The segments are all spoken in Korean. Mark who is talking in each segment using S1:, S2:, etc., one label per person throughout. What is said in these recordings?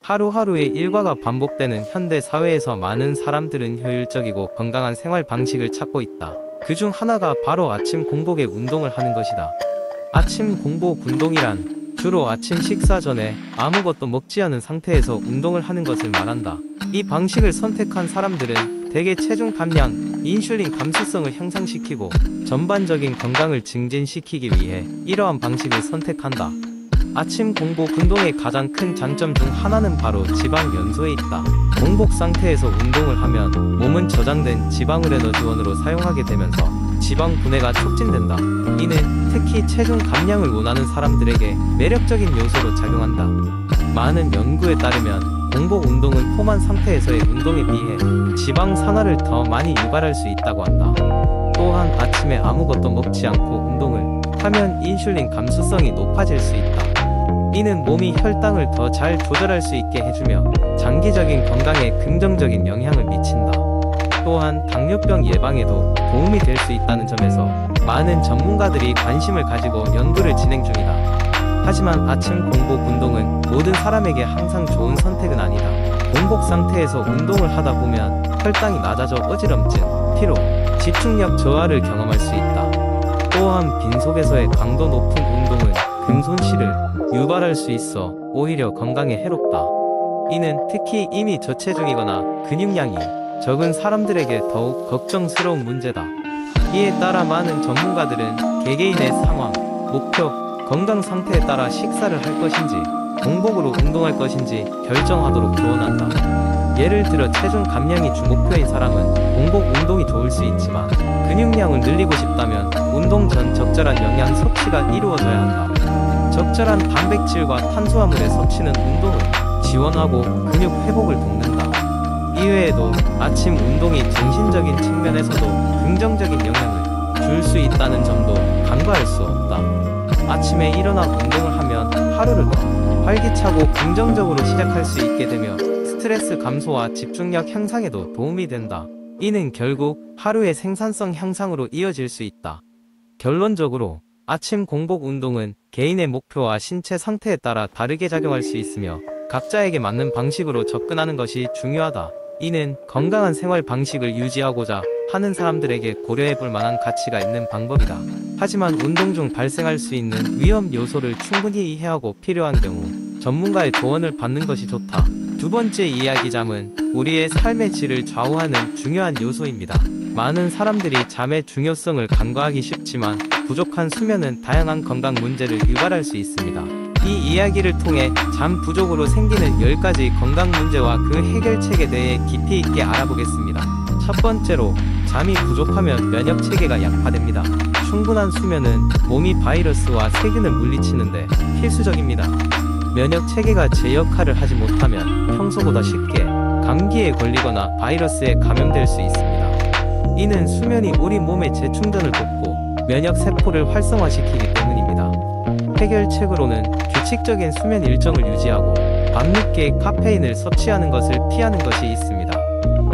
S1: 하루하루의 일과가 반복되는 현대 사회에서 많은 사람들은 효율적이고 건강한 생활 방식을 찾고 있다. 그중 하나가 바로 아침 공복에 운동을 하는 것이다. 아침 공복 운동이란 주로 아침 식사 전에 아무것도 먹지 않은 상태에서 운동을 하는 것을 말한다. 이 방식을 선택한 사람들은 대개 체중 감량, 인슐린 감수성을 향상시키고 전반적인 건강을 증진시키기 위해 이러한 방식을 선택한다. 아침 공복 운동의 가장 큰 장점 중 하나는 바로 지방 연소에 있다. 공복 상태에서 운동을 하면 몸은 저장된 지방을 에너지원으로 사용하게 되면서 지방 분해가 촉진된다. 이는 특히 체중 감량을 원하는 사람들에게 매력적인 요소로 작용한다. 많은 연구에 따르면 공복 운동은 포만 상태에서의 운동에 비해 지방 산화를 더 많이 유발할 수 있다고 한다. 또한 아침에 아무것도 먹지 않고 운동을 하면 인슐린 감수성이 높아질 수 있다. 이는 몸이 혈당을 더 잘 조절할 수 있게 해주며 장기적인 건강에 긍정적인 영향을 미친다. 또한 당뇨병 예방에도 도움이 될 수 있다는 점에서 많은 전문가들이 관심을 가지고 연구를 진행 중이다. 하지만 아침 공복 운동은 모든 사람에게 항상 좋은 선택은 아니다. 공복 상태에서 운동을 하다 보면 혈당이 낮아져 어지럼증, 피로, 집중력 저하를 경험할 수 있다. 또한 빈속에서의 강도 높은 운동은 근손실을 유발할 수 있어 오히려 건강에 해롭다. 이는 특히 이미 저체중이거나 근육량이 적은 사람들에게 더욱 걱정스러운 문제다. 이에 따라 많은 전문가들은 개개인의 상황, 목표, 건강 상태에 따라 식사를 할 것인지 공복으로 운동할 것인지 결정하도록 조언한다. 예를 들어 체중 감량이 주목표인 사람은 공복 운동이 좋을 수 있지만 근육량을 늘리고 싶다면 운동 전 적절한 영양 섭취가 이루어져야 한다. 적절한 단백질과 탄수화물의 섭취는 운동을 지원하고 근육 회복을 돕는다. 이외에도 아침 운동이 정신적인 측면에서도 긍정적인 영향을 줄 수 있다는 점도 간과할 수 없다. 아침에 일어나 운동을 하면 하루를 더 활기차고 긍정적으로 시작할 수 있게 되며 스트레스 감소와 집중력 향상에도 도움이 된다. 이는 결국 하루의 생산성 향상으로 이어질 수 있다. 결론적으로 아침 공복 운동은 개인의 목표와 신체 상태에 따라 다르게 작용할 수 있으며 각자에게 맞는 방식으로 접근하는 것이 중요하다. 이는 건강한 생활 방식을 유지하고자 하는 사람들에게 고려해 볼 만한 가치가 있는 방법이다. 하지만 운동 중 발생할 수 있는 위험 요소를 충분히 이해하고 필요한 경우 전문가의 조언을 받는 것이 좋다. 두 번째 이야기잠은 우리의 삶의 질을 좌우하는 중요한 요소입니다. 많은 사람들이 잠의 중요성을 간과하기 쉽지만 부족한 수면은 다양한 건강 문제를 유발할 수 있습니다. 이 이야기를 통해 잠 부족으로 생기는 10가지 건강 문제와 그 해결책에 대해 깊이 있게 알아보겠습니다. 첫 번째로, 잠이 부족하면 면역 체계가 약화됩니다. 충분한 수면은 몸이 바이러스와 세균을 물리치는데 필수적입니다. 면역 체계가 제 역할을 하지 못하면 평소보다 쉽게 감기에 걸리거나 바이러스에 감염될 수 있습니다. 이는 수면이 우리 몸의 재충전을 돕고 면역 세포를 활성화시키기 때문입니다. 해결책으로는 규칙적인 수면 일정을 유지하고 밤늦게 카페인을 섭취하는 것을 피하는 것이 있습니다.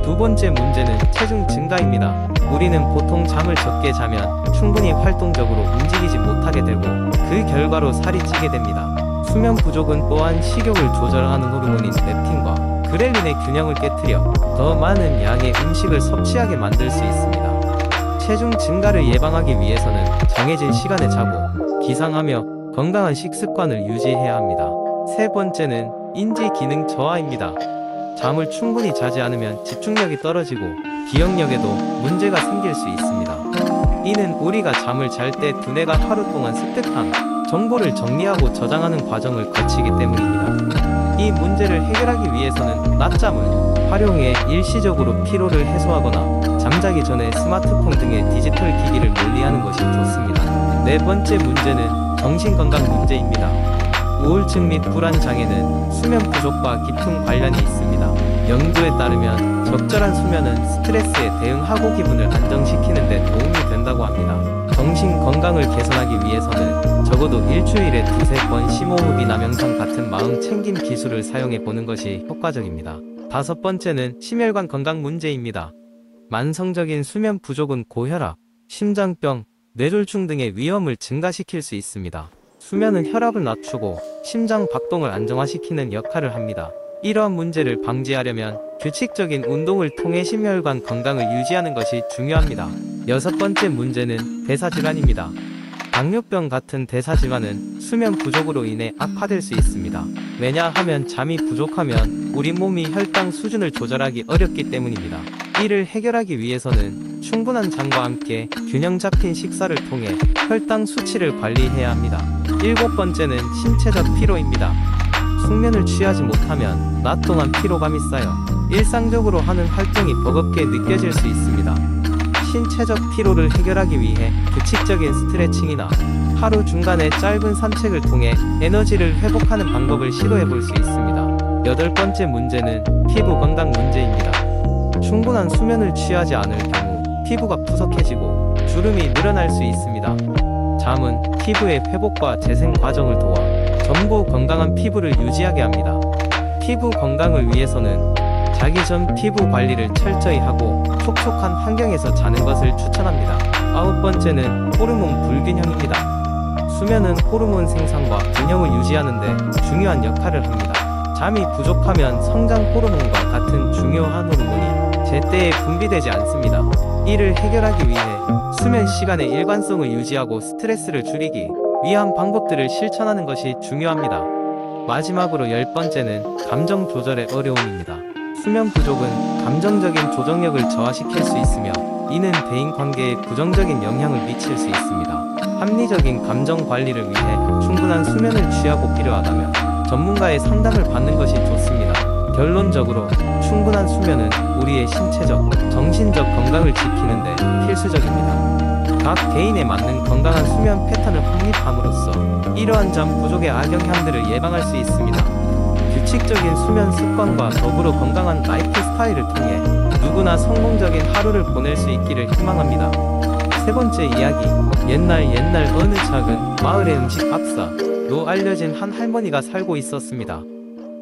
S1: 두 번째 문제는 체중 증가입니다. 우리는 보통 잠을 적게 자면 충분히 활동적으로 움직이지 못하게 되고 그 결과로 살이 찌게 됩니다. 수면 부족은 또한 식욕을 조절하는 호르몬인 렙틴과 그렐린의 균형을 깨트려 더 많은 양의 음식을 섭취하게 만들 수 있습니다. 체중 증가를 예방하기 위해서는 정해진 시간에 자고 기상하며 건강한 식습관을 유지해야 합니다. 세 번째는 인지 기능 저하입니다. 잠을 충분히 자지 않으면 집중력이 떨어지고 기억력에도 문제가 생길 수 있습니다. 이는 우리가 잠을 잘 때 두뇌가 하루 동안 습득한 정보를 정리하고 저장하는 과정을 거치기 때문입니다. 이 문제를 해결하기 위해서는 낮잠을 활용해 일시적으로 피로를 해소하거나 잠자기 전에 스마트폰 등의 디지털 기기를 멀리하는 것이 좋습니다. 네 번째 문제는 정신건강 문제입니다. 우울증 및 불안장애는 수면 부족과 깊은 관련이 있습니다. 연구에 따르면 적절한 수면은 스트레스에 대응하고 기분을 안정시키는 데 도움이 된다고 합니다. 정신 건강을 개선하기 위해서는 적어도 일주일에 2~3번 심호흡이나 명상 같은 마음 챙김 기술을 사용해 보는 것이 효과적입니다. 다섯 번째는 심혈관 건강 문제입니다. 만성적인 수면 부족은 고혈압, 심장병, 뇌졸중 등의 위험을 증가시킬 수 있습니다. 수면은 혈압을 낮추고 심장 박동을 안정화시키는 역할을 합니다. 이러한 문제를 방지하려면 규칙적인 운동을 통해 심혈관 건강을 유지하는 것이 중요합니다. 여섯 번째 문제는 대사질환입니다. 당뇨병 같은 대사질환은 수면 부족으로 인해 악화될 수 있습니다. 왜냐하면 잠이 부족하면 우리 몸이 혈당 수준을 조절하기 어렵기 때문입니다. 이를 해결하기 위해서는 충분한 잠과 함께 균형 잡힌 식사를 통해 혈당 수치를 관리해야 합니다. 일곱 번째는 신체적 피로입니다. 숙면을 취하지 못하면 낮 동안 피로감이 쌓여 일상적으로 하는 활동이 버겁게 느껴질 수 있습니다. 신체적 피로를 해결하기 위해 규칙적인 스트레칭이나 하루 중간에 짧은 산책을 통해 에너지를 회복하는 방법을 시도해 볼 수 있습니다. 여덟 번째 문제는 피부 건강 문제입니다. 충분한 수면을 취하지 않을 경우 피부가 푸석해지고 주름이 늘어날 수 있습니다. 잠은 피부의 회복과 재생 과정을 도와 전부 건강한 피부를 유지하게 합니다. 피부 건강을 위해서는 자기 전 피부 관리를 철저히 하고 촉촉한 환경에서 자는 것을 추천합니다. 아홉 번째는 호르몬 불균형입니다. 수면은 호르몬 생산과 균형을 유지하는 데 중요한 역할을 합니다. 잠이 부족하면 성장 호르몬과 같은 중요한 호르몬이 제때에 분비되지 않습니다. 이를 해결하기 위해 수면 시간의 일관성을 유지하고 스트레스를 줄이기 위한 방법들을 실천하는 것이 중요합니다. 마지막으로 열 번째는 감정 조절의 어려움입니다. 수면 부족은 감정적인 조정력을 저하시킬 수 있으며 이는 대인관계에 부정적인 영향을 미칠 수 있습니다. 합리적인 감정 관리를 위해 충분한 수면을 취하고 필요하다면 전문가의 상담을 받는 것이 좋습니다. 결론적으로 충분한 수면은 우리의 신체적, 정신적 건강을 지키는 데 필수적입니다. 각 개인에 맞는 건강한 수면 패턴을 확립함으로써 이러한 잠 부족의 악영향들을 예방할 수 있습니다. 규칙적인 수면 습관과 더불어 건강한 라이프 스타일을 통해 누구나 성공적인 하루를 보낼 수 있기를 희망합니다. 세 번째 이야기, 옛날 어느 작은 마을의 음식 박사로 알려진 한 할머니가 살고 있었습니다.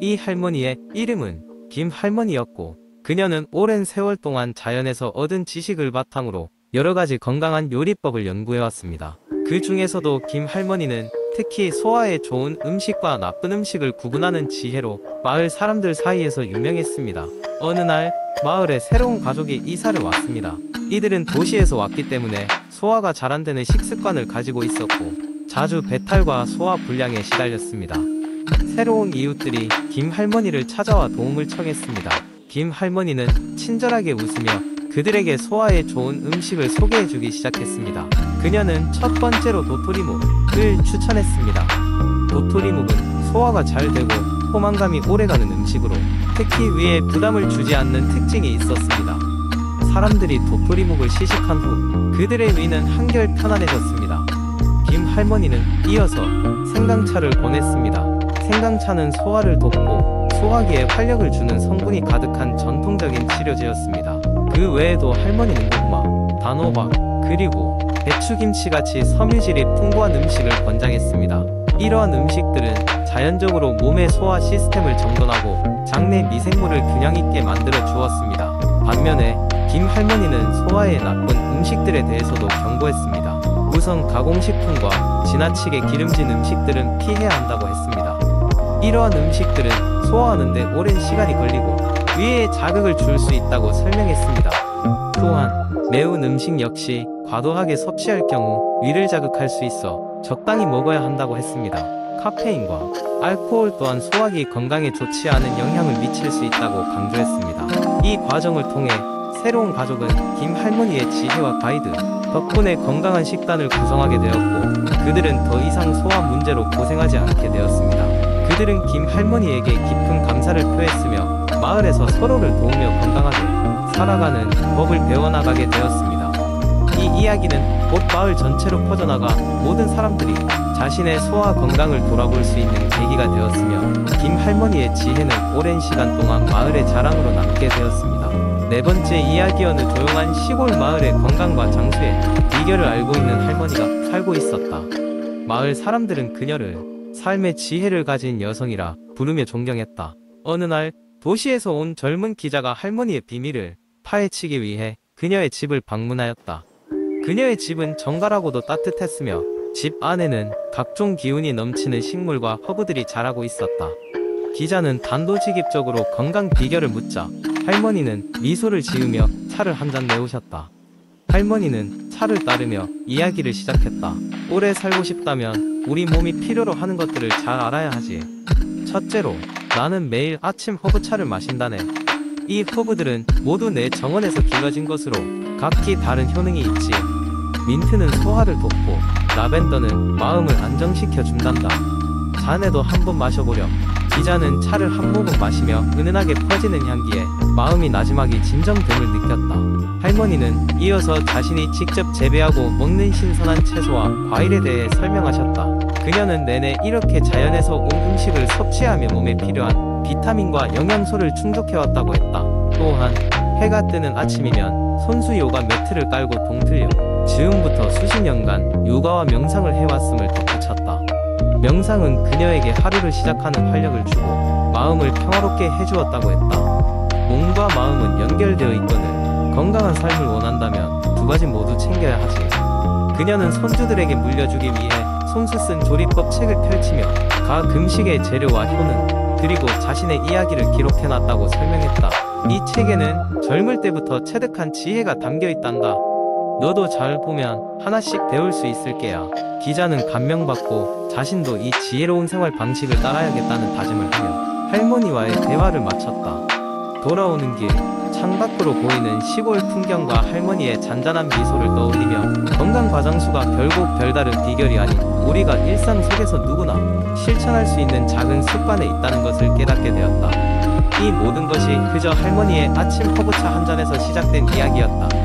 S1: 이 할머니의 이름은 김할머니였고 그녀는 오랜 세월 동안 자연에서 얻은 지식을 바탕으로 여러가지 건강한 요리법을 연구해왔습니다. 그 중에서도 김할머니는 특히 소화에 좋은 음식과 나쁜 음식을 구분하는 지혜로 마을 사람들 사이에서 유명했습니다. 어느 날 마을에 새로운 가족이 이사를 왔습니다. 이들은 도시에서 왔기 때문에 소화가 잘 안되는 식습관을 가지고 있었고 자주 배탈과 소화 불량에 시달렸습니다. 새로운 이웃들이 김할머니를 찾아와 도움을 청했습니다. 김할머니는 친절하게 웃으며 그들에게 소화에 좋은 음식을 소개해주기 시작했습니다. 그녀는 첫 번째로 도토리묵을 추천했습니다. 도토리묵은 소화가 잘 되고 포만감이 오래가는 음식으로 특히 위에 부담을 주지 않는 특징이 있었습니다. 사람들이 도토리묵을 시식한 후 그들의 위는 한결 편안해졌습니다. 김할머니는 이어서 생강차를 권했습니다. 생강차는 소화를 돕고 소화기에 활력을 주는 성분이 가득한 전통적인 치료제였습니다. 그 외에도 할머니는 고구마, 단호박, 그리고 배추김치같이 섬유질이 풍부한 음식을 권장했습니다. 이러한 음식들은 자연적으로 몸의 소화 시스템을 정돈하고 장내 미생물을 균형있게 만들어 주었습니다. 반면에 김할머니는 소화에 나쁜 음식들에 대해서도 경고했습니다. 우선 가공식품과 지나치게 기름진 음식들은 피해야 한다고 했습니다. 이러한 음식들은 소화하는데 오랜 시간이 걸리고 위에 자극을 줄 수 있다고 설명했습니다. 또한 매운 음식 역시 과도하게 섭취할 경우 위를 자극할 수 있어 적당히 먹어야 한다고 했습니다. 카페인과 알코올 또한 소화기 건강에 좋지 않은 영향을 미칠 수 있다고 강조했습니다. 이 과정을 통해 새로운 가족은 김할머니의 지혜와 가이드 덕분에 건강한 식단을 구성하게 되었고 그들은 더 이상 소화 문제로 고생하지 않게 되었습니다. 그들은 김할머니에게 깊은 감사를 표했으며 마을에서 서로를 도우며 건강하게 살아가는 법을 배워나가게 되었습니다. 이 이야기는 곧 마을 전체로 퍼져나가 모든 사람들이 자신의 소화 건강을 돌아볼 수 있는 계기가 되었으며 김할머니의 지혜는 오랜 시간 동안 마을의 자랑으로 남게 되었습니다. 네 번째 이야기, 어느 조용한 시골 마을의 건강과 장수의 비결을 알고 있는 할머니가 살고 있었다. 마을 사람들은 그녀를 삶의 지혜를 가진 여성이라 부르며 존경했다. 어느 날 도시에서 온 젊은 기자가 할머니의 비밀을 파헤치기 위해 그녀의 집을 방문하였다. 그녀의 집은 정갈하고도 따뜻했으며 집 안에는 각종 기운이 넘치는 식물과 허브들이 자라고 있었다. 기자는 단도직입적으로 건강 비결을 묻자 할머니는 미소를 지으며 차를 한 잔 내오셨다. 할머니는 차를 따르며 이야기를 시작했다. 오래 살고 싶다면 우리 몸이 필요로 하는 것들을 잘 알아야 하지. 첫째로, 나는 매일 아침 허브차를 마신다네. 이 허브들은 모두 내 정원에서 길러진 것으로 각기 다른 효능이 있지. 민트는 소화를 돕고 라벤더는 마음을 안정시켜 준단다. 자네도 한번 마셔보렴. 기자는 차를 한 모금 마시며 은은하게 퍼지는 향기에 마음이 나지막이 진정됨을 느꼈다. 할머니는 이어서 자신이 직접 재배하고 먹는 신선한 채소와 과일에 대해 설명하셨다. 그녀는 내내 이렇게 자연에서 온 음식을 섭취하며 몸에 필요한 비타민과 영양소를 충족해왔다고 했다. 또한 해가 뜨는 아침이면 손수 요가 매트를 깔고 동틀려 즈음부터 수십 년간 요가와 명상을 해왔음을 덧붙였다. 명상은 그녀에게 하루를 시작하는 활력을 주고 마음을 평화롭게 해주었다고 했다. 몸과 마음은 연결되어 있거늘 건강한 삶을 원한다면 두 가지 모두 챙겨야 하지. 그녀는 손주들에게 물려주기 위해 손수 쓴 조리법 책을 펼치며 각 음식의 재료와 효능 그리고 자신의 이야기를 기록해놨다고 설명했다. 이 책에는 젊을 때부터 체득한 지혜가 담겨 있단다. 너도 잘 보면 하나씩 배울 수 있을 게야. 기자는 감명받고 자신도 이 지혜로운 생활 방식을 따라야겠다는 다짐을 하며 할머니와의 대화를 마쳤다. 돌아오는 길, 창밖으로 보이는 시골 풍경과 할머니의 잔잔한 미소를 떠올리며 건강 과장수가 결국 별다른 비결이 아닌 우리가 일상 속에서 누구나 실천할 수 있는 작은 습관에 있다는 것을 깨닫게 되었다. 이 모든 것이 그저 할머니의 아침 허브차 한 잔에서 시작된 이야기였다.